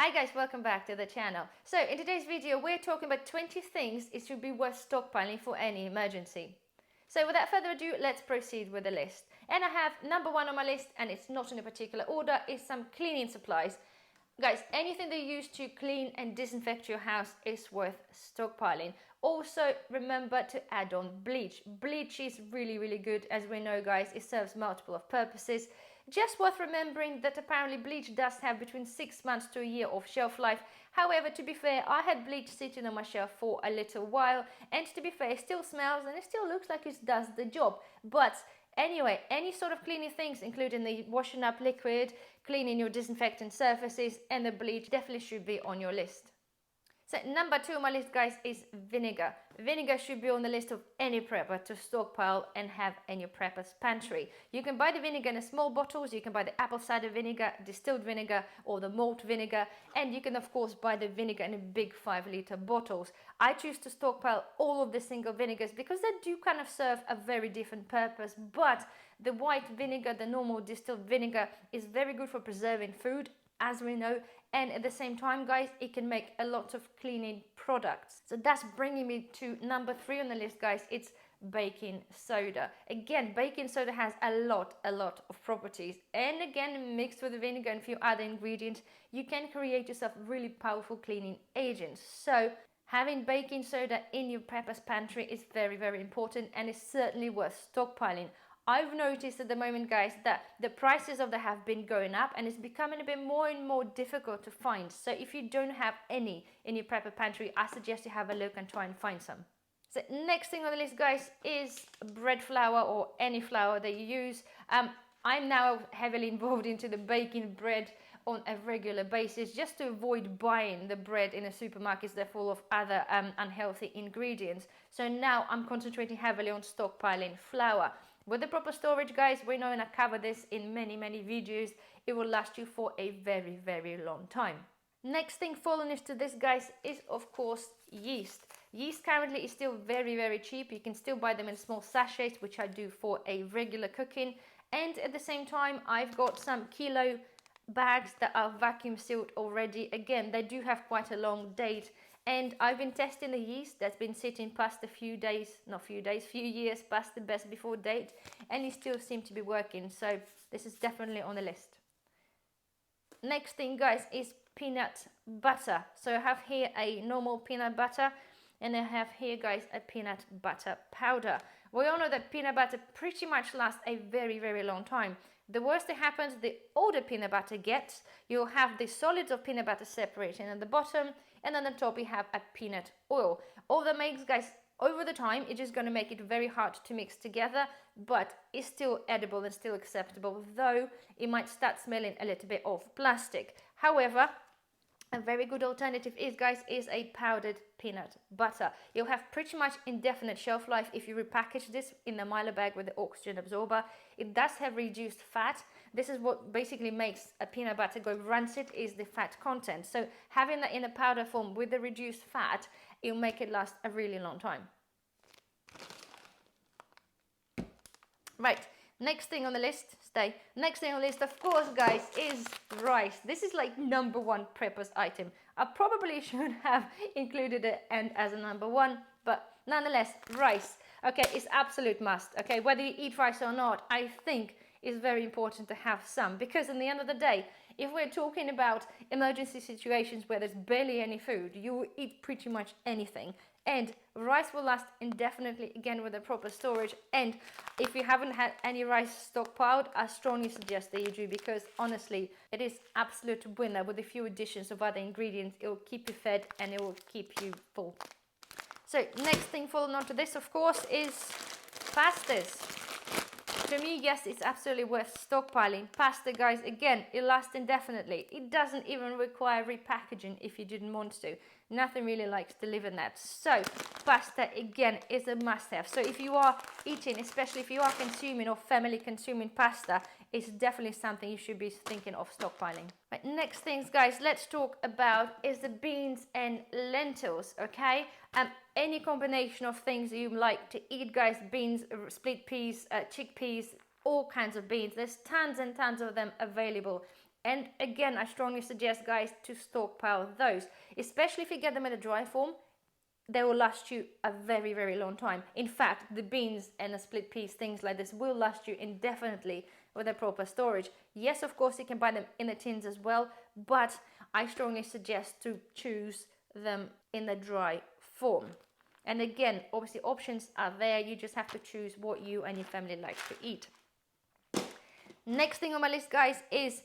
Hi guys, welcome back to the channel. So in today's video we're talking about 20 things it should be worth stockpiling for any emergency. So without further ado, let's proceed with the list. And I have number one on my list, and it's not in a particular order, is some cleaning supplies. Guys, anything that you use to clean and disinfect your house is worth stockpiling. Also, remember to add on bleach. Bleach is really good. As we know, guys, it serves multiple of purposes. Just worth remembering that apparently bleach does have between 6 months to a year of shelf life. However, to be fair, I had bleach sitting on my shelf for a little while, and to be fair, it still smells and it still looks like it does the job. But anyway, any sort of cleaning things, including the washing up liquid, cleaning your disinfectant surfaces, and the bleach definitely should be on your list. So number two on my list, guys, is vinegar. Vinegar should be on the list of any prepper to stockpile and have in your prepper's pantry. You can buy the vinegar in small bottles, you can buy the apple cider vinegar, distilled vinegar, or the malt vinegar, and you can of course buy the vinegar in big 5-liter bottles. I choose to stockpile all of the single vinegars because they do kind of serve a very different purpose, but the white vinegar, the normal distilled vinegar, is very good for preserving food, as we know, and at the same time, guys, it can make a lot of cleaning products. So that's bringing me to number 3 on the list, guys. It's baking soda. Again, baking soda has a lot of properties, and again, mixed with the vinegar and a few other ingredients, you can create yourself really powerful cleaning agents. So having baking soda in your prepper's pantry is very important, and it's certainly worth stockpiling. I've noticed at the moment, guys, that the prices of them have been going up, and it's becoming a bit more and more difficult to find. So if you don't have any in your prepper pantry, I suggest you have a look and try and find some. So next thing on the list, guys, is bread flour or any flour that you use. I'm now heavily involved into the baking bread on a regular basis, just to avoid buying the bread in the supermarkets. They're full of other unhealthy ingredients. So now I'm concentrating heavily on stockpiling flour. With the proper storage, guys, we know, and I cover this in many videos, it will last you for a very long time. Next thing following to this, guys, is of course yeast. Yeast currently is still very cheap. You can still buy them in small sachets, which I do for a regular cooking. And at the same time, I've got some kilo bags that are vacuum sealed already. Again, they do have quite a long date. And I've been testing the yeast that's been sitting past a few years past the best before date, and it still seems to be working. So this is definitely on the list. Next thing, guys, is peanut butter. So I have here a normal peanut butter, and I have here, guys, a peanut butter powder. We all know that peanut butter pretty much lasts a very long time. The worse that happens, the older peanut butter gets. You'll have the solids of peanut butter separating at the bottom, and then on the top you have a peanut oil. All that makes, guys, over the time, it's just going to make it very hard to mix together, but it's still edible and still acceptable, though it might start smelling a little bit of plastic. However, a very good alternative is, guys, is a powdered peanut butter. You'll have pretty much indefinite shelf life if you repackage this in a Milo bag with the oxygen absorber. It does have reduced fat. This is what basically makes a peanut butter go rancid, is the fat content. So having that in a powder form with the reduced fat, it'll make it last a really long time. Right. Next thing on the list, Next thing on the list, of course, guys, is rice. This is like number 1 prepper's item. I probably should have included it and as a number 1, but nonetheless, rice. Okay, it's absolute must. Okay, whether you eat rice or not, I think it's very important to have some, because in the end of the day, if we're talking about emergency situations where there's barely any food, you will eat pretty much anything. And rice will last indefinitely, again, with the proper storage. And if you haven't had any rice stockpiled, I strongly suggest that you do, because honestly, it is absolute winner. With a few additions of other ingredients, it will keep you fed and it will keep you full. So next thing following on to this, of course, is pastas. To me, yes, it's absolutely worth stockpiling. Pasta, guys, again, it lasts indefinitely. It doesn't even require repackaging if you didn't want to. Nothing really likes to live in that. So pasta, again, is a must-have. So if you are eating, especially if you are consuming or family consuming pasta, it's definitely something you should be thinking of stockpiling. Right, next things, guys, let's talk about is the beans and lentils, okay? Any combination of things you like to eat, guys, beans, split peas, chickpeas, all kinds of beans. There's tons and tons of them available And again, I strongly suggest, guys, to stockpile those, especially if you get them in a dry form. They will last you a very, very long time. In fact, the beans and a split peas, things like this, will last you indefinitely with a proper storage. Yes, of course, you can buy them in the tins as well, but I strongly suggest to choose them in the dry form. And again, obviously options are there. You just have to choose what you and your family like to eat. Next thing on my list, guys, is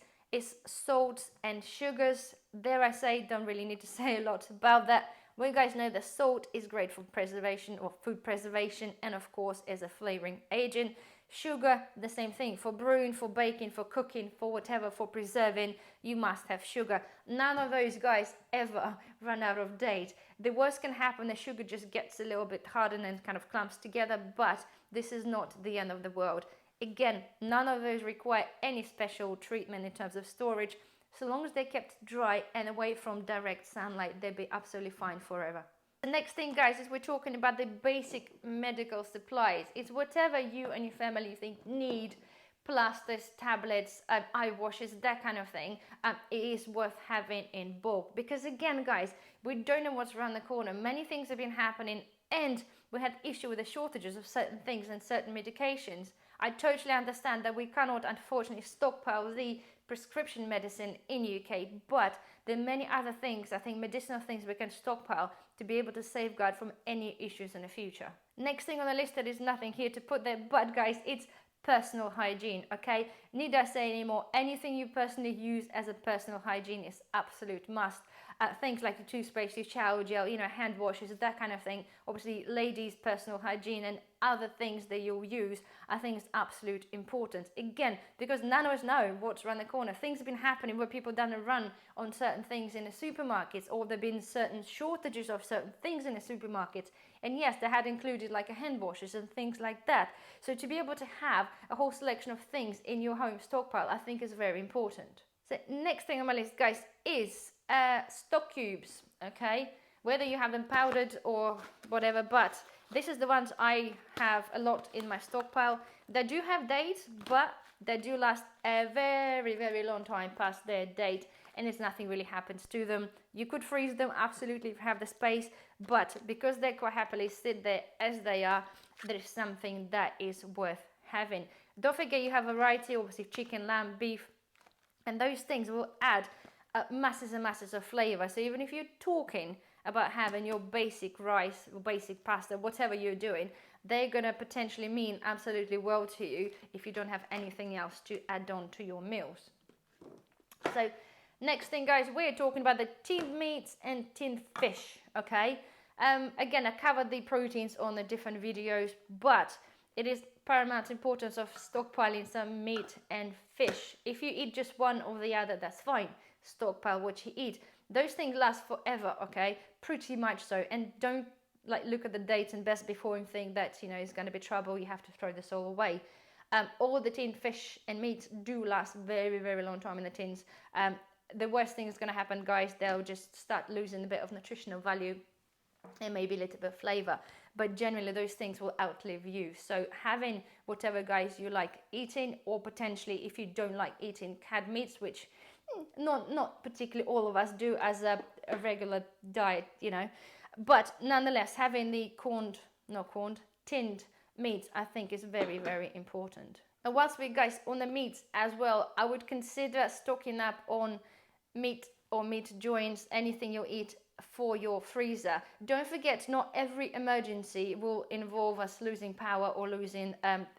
salts and sugars. Dare I say, don't really need to say a lot about that. Well, you guys know that salt is great for preservation or food preservation, and of course as a flavoring agent. Sugar, the same thing, for brewing, for baking, for cooking, for whatever, for preserving, you must have sugar. None of those, guys, ever run out of date. The worst can happen, the sugar just gets a little bit hardened and kind of clumps together, but this is not the end of the world. Again, none of those require any special treatment in terms of storage. So long as they're kept dry and away from direct sunlight, they'll be absolutely fine forever. The next thing, guys, is we're talking about the basic medical supplies. It's whatever you and your family think need, plasters, tablets, eye washes, that kind of thing. It is worth having in bulk. Because again, guys, we don't know what's around the corner. Many things have been happening, and we had issue with the shortages of certain things and certain medications. I totally understand that we cannot, unfortunately, stockpile the prescription medicine in UK, but there are many other things, I think medicinal things we can stockpile to be able to safeguard from any issues in the future. Next thing on the list, there is nothing here to put there, but guys, it's personal hygiene, okay? Need I say anymore? Anything you personally use as a personal hygiene is absolute must. Things like the toothpaste, your shower gel, you know, hand washes, that kind of thing. Obviously, ladies' personal hygiene and other things that you'll use, I think is absolute important. Again, because none of us know what's around the corner. Things have been happening where people done a run on certain things in the supermarkets, or there have been certain shortages of certain things in the supermarkets. And yes, they had included like a hand washes and things like that. So to be able to have a whole selection of things in your home stockpile, I think is very important. So next thing on my list, guys, is stock cubes, okay? Whether you have them powdered or whatever, but this is the ones I have a lot in my stockpile. They do have dates, but they do last a very, very long time past their date, and it's nothing really happens to them. You could freeze them, absolutely, if you have the space, but because they quite happily sit there as they are, there is something that is worth having. Don't forget you have a variety, obviously chicken, lamb, beef, and those things will add masses and masses of flavor. So even if you're talking about having your basic rice or basic pasta, whatever you're doing, they're gonna potentially mean absolutely well to you if you don't have anything else to add on to your meals. So next thing, guys, we're talking about the tinned meats and tinned fish, okay? Again, I covered the proteins on the different videos, but it is paramount importance of stockpiling some meat and fish. If you eat just one or the other, that's fine. Stockpile what you eat. Those things last forever, okay? Pretty much so. And don't like look at the dates and best before and think that, you know, it's going to be trouble, you have to throw this all away. All the tinned fish and meats do last very, very long time in the tins. The worst thing is going to happen, guys, they'll just start losing a bit of nutritional value and maybe a little bit of flavor, but generally those things will outlive you. So having whatever, guys, you like eating, or potentially if you don't like eating canned meats, which not particularly all of us do as a regular diet, you know, but nonetheless having the tinned meats, I think is very, very important. And whilst we, guys, on the meats as well, I would consider stocking up on meat or meat joints, anything you eat, for your freezer. Don't forget, not every emergency will involve us losing power or losing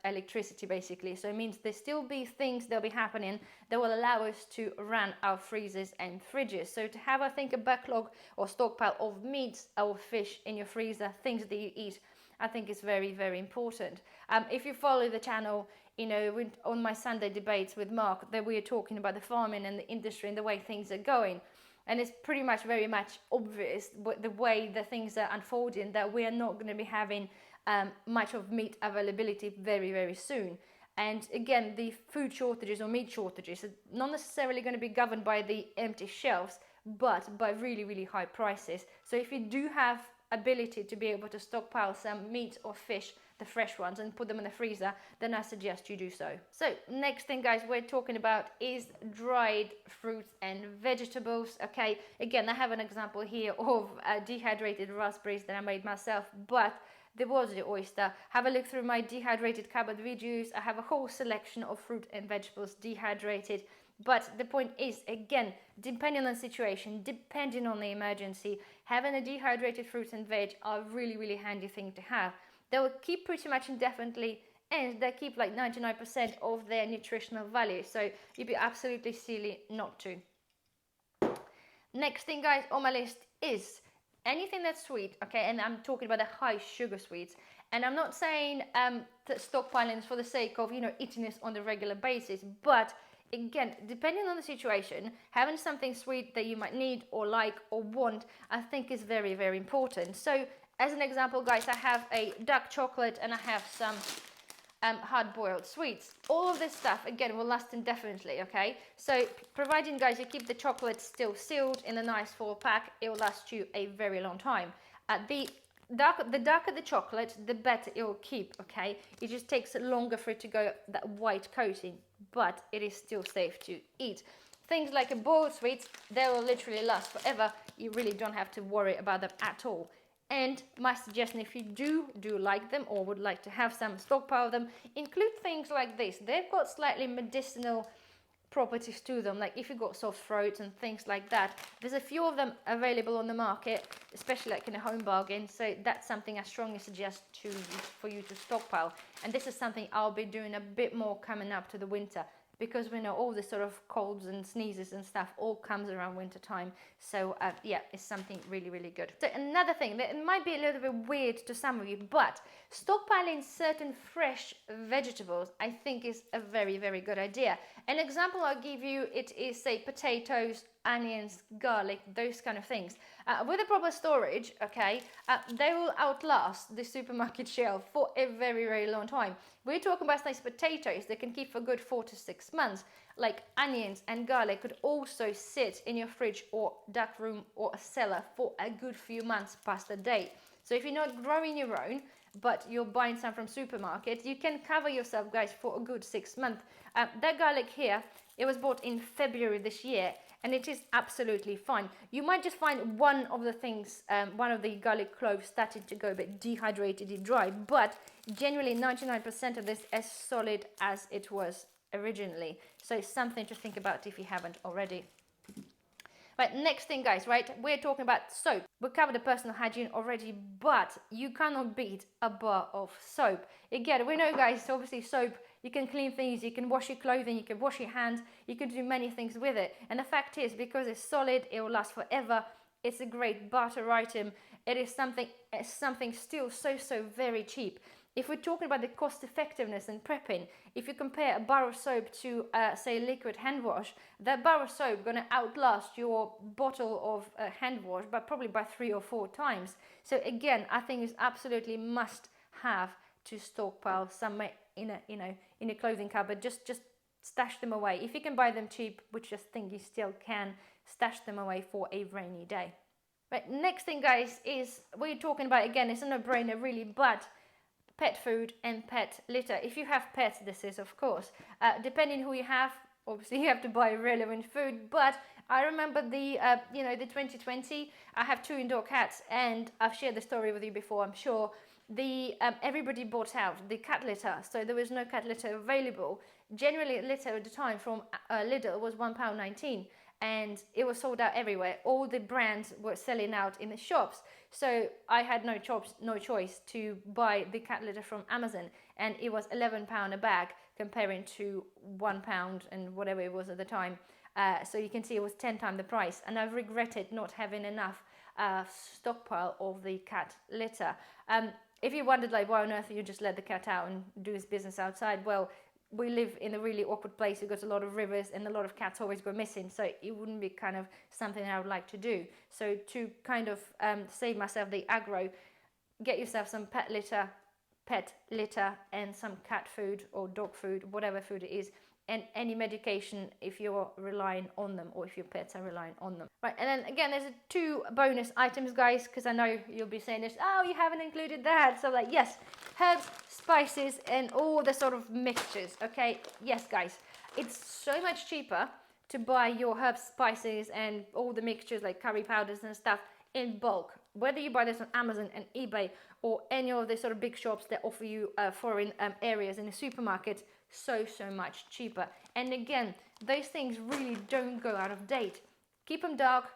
electricity, basically. So it means there still be things that'll be happening that will allow us to run our freezers and fridges. So to have, I think, a backlog or stockpile of meats or fish in your freezer, things that you eat, I think is very, very important. If you follow the channel, you know, on my Sunday debates with Mark, that we are talking about the farming and the industry and the way things are going. And it's pretty much very much obvious the way the things are unfolding, that we are not going to be having much of meat availability very, very soon. And again, the food shortages or meat shortages are not necessarily going to be governed by the empty shelves, but by really, really high prices. So if you do have ability to be able to stockpile some meat or fish the fresh ones, and put them in the freezer, then I suggest you do so. So next thing, guys, we're talking about is dried fruits and vegetables. Okay, again, I have an example here of dehydrated raspberries that I made myself, but there was the oyster. Have a look through my dehydrated cupboard videos. I have a whole selection of fruit and vegetables dehydrated. But the point is, again, depending on the situation, depending on the emergency, having a dehydrated fruit and veg are a really, really handy thing to have. They will keep pretty much indefinitely, and they keep like 99% of their nutritional value. So you'd be absolutely silly not to. Next thing, guys, on my list is anything that's sweet, okay, and I'm talking about the high sugar sweets. And I'm not saying that stockpiling is for the sake of, eating this on a regular basis, but again, depending on the situation, having something sweet that you might need or like or want, I think is very, very important. So as an example, guys, I have a dark chocolate and I have some hard-boiled sweets. All of this stuff, again, will last indefinitely, okay? So providing, guys, you keep the chocolate still sealed in a nice full pack, it will last you a very long time. The darker the chocolate, the better it will keep, okay? It just takes longer for it to go that white coating, but it is still safe to eat. Things like a boiled sweets, they will literally last forever. You really don't have to worry about them at all. And my suggestion, if you do like them or would like to have some, stockpile them, include things like this. They've got slightly medicinal properties to them, like if you've got sore throats and things like that. There's a few of them available on the market, especially like in a home bargain, so that's something I strongly suggest for you to stockpile. And this is something I'll be doing a bit more coming up to the winter, because we know all the sort of colds and sneezes and stuff all comes around winter time. So yeah, it's something really, really good. So another thing that it might be a little bit weird to some of you, but stockpiling certain fresh vegetables I think is a very, very good idea. An example I'll give you, it is, say, potatoes, onions, garlic, those kind of things. With a proper storage, okay, they will outlast the supermarket shelf for a very, very long time. We're talking about nice potatoes that can keep for a good 4 to 6 months. Like onions and garlic could also sit in your fridge or dark room or a cellar for a good few months past the date. So if you're not growing your own, but you're buying some from supermarket, you can cover yourself, guys, for a good 6 months. That garlic here, it was bought in February this year, and it is absolutely fine. You might just find one of the things, one of the garlic cloves started to go a bit dehydrated and dry, but generally 99% of this is solid as it was originally. So it's something to think about if you haven't already. Right, next thing, guys, right, we're talking about soap. We covered the personal hygiene already, but you cannot beat a bar of soap. Again, we know, guys, obviously soap, you can clean things, you can wash your clothing, you can wash your hands, you can do many things with it. And the fact is, because it's solid, it will last forever. It's a great barter item. It is something still so very cheap. If we're talking about the cost effectiveness and prepping, if you compare a bar of soap to, say, liquid hand wash, that bar of soap is going to outlast your bottle of hand wash, but probably by 3 or 4 times. So again, I think it's absolutely must have to stockpile somewhere in a clothing cupboard. Just stash them away. If you can buy them cheap, which I think you still can, stash them away for a rainy day. Right, next thing, guys, is we're talking about, again, it's a no-brainer really, but pet food and pet litter. If you have pets, this is, of course, depending who you have, obviously you have to buy relevant food, but I remember the 2020, I have 2 indoor cats, and I've shared the story with you before, I'm sure. Everybody bought out the cat litter, so there was no cat litter available. Generally, litter at the time from Lidl was £1.19, and it was sold out everywhere. All the brands were selling out in the shops, so I had no choice to buy the cat litter from Amazon, and it was £11 a bag comparing to £1 and whatever it was at the time. So you can see it was 10 times the price, and I've regretted not having enough stockpile of the cat litter. If you wondered, like, why on earth you just let the cat out and do his business outside, well, we live in a really awkward place. We've got a lot of rivers, and a lot of cats always go missing, so it wouldn't be kind of something I would like to do. So to kind of save myself the aggro, get yourself some pet litter and some cat food or dog food, whatever food it is, and any medication if you're relying on them or if your pets are relying on them. Right, and then again, there's 2 bonus items, guys, because I know you'll be saying this, oh, you haven't included that. So like, yes, herbs, spices, and all the sort of mixtures, okay? Yes, guys, it's so much cheaper to buy your herbs, spices, and all the mixtures like curry powders and stuff in bulk. Whether you buy this on Amazon and eBay or any of the sort of big shops that offer you foreign areas in the supermarket, so much cheaper. And again, those things really don't go out of date. Keep them dark,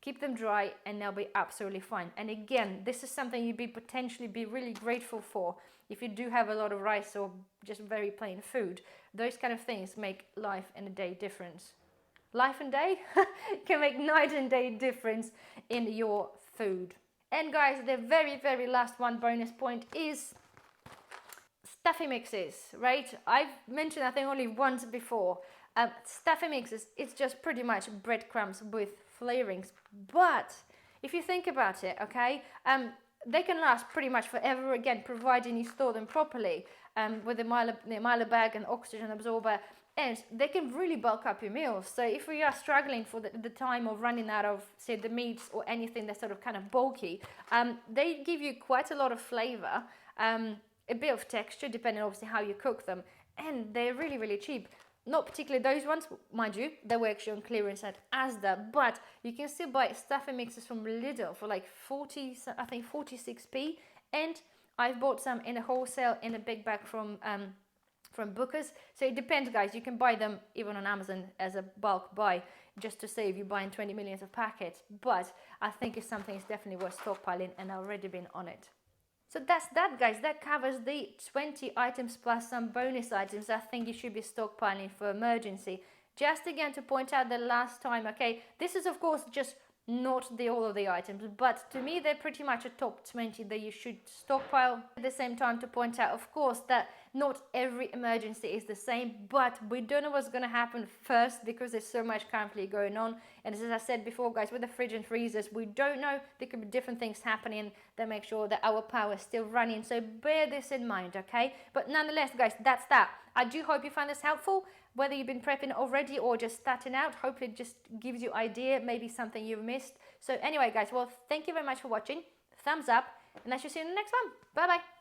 keep them dry, and they'll be absolutely fine. And again, this is something you'd be potentially be really grateful for if you do have a lot of rice or just very plain food. Those kind of things make life and a day difference. Life and day can make night and day difference in your food. And guys, the very last one bonus point is stuffing mixes, right? I've mentioned I think only once before. Stuffing mixes, it's just pretty much breadcrumbs with flavorings. But if you think about it, okay, they can last pretty much forever again, providing you store them properly with the Milo bag and oxygen absorber. And they can really bulk up your meals. So if we are struggling for the time of running out of, say, the meats or anything that's sort of kind of bulky, they give you quite a lot of flavor, a bit of texture, depending obviously how you cook them. And they're really cheap. Not particularly those ones, mind you, they were actually on clearance at Asda, but you can still buy stuffing mixes from Lidl for like 46p. And I've bought some in a wholesale in a big bag from Booker's. So it depends, guys. You can buy them even on Amazon as a bulk buy, just to save you buying 20 million of packets. But I think it's something that's definitely worth stockpiling, and I've already been on it. So that's that, guys. That covers the 20 items plus some bonus items I think you should be stockpiling for emergency. Just again to point out the last time, okay, this is of course just not all of the items, but to me they're pretty much a top 20 that you should stockpile. At the same time, to point out, of course, that not every emergency is the same, but we don't know what's going to happen first because there's so much currently going on. And as I said before, guys, with the fridge and freezers, we don't know. There could be different things happening that make sure that our power is still running. So bear this in mind, okay? But nonetheless, guys, that's that. I do hope you find this helpful. Whether you've been prepping already or just starting out, hopefully it just gives you idea, maybe something you've missed. So anyway, guys, well, thank you very much for watching. Thumbs up, and I shall see you in the next one. Bye-bye.